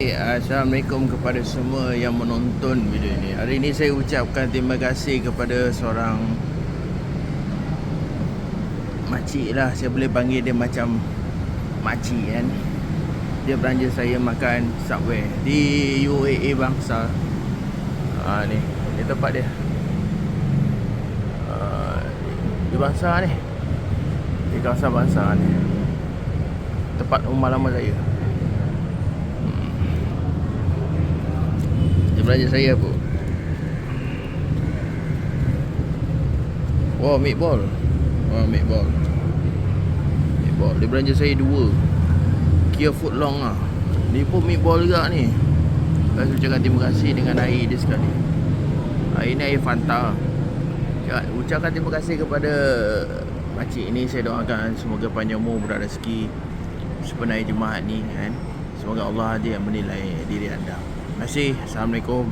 Okey, Assalamualaikum kepada semua yang menonton video ini. Hari ini saya ucapkan terima kasih kepada seorang makcik lah. Saya boleh panggil dia macam makcik kan. Dia belanja saya makan Subway di UAE Bangsar. Ni tempat dia. Di Bangsar ni. Di kawasan Bangsar ni. Tempat rumah lama saya. Dia belanja saya apa? Wow, meatball. Meatball. Dia belanja saya 2 Kia foot long lah. Ni pun meatball juga ni. Saya ucapkan terima kasih dengan air dia sekali. Air ni air Fanta. Ucapkan terima kasih kepada makcik ini. Saya doakan semoga panjang umur, berat rezeki sepenuhnya jemaat ni kan. Semoga Allah dia yang menilai diri anda. Terima kasih. Assalamualaikum.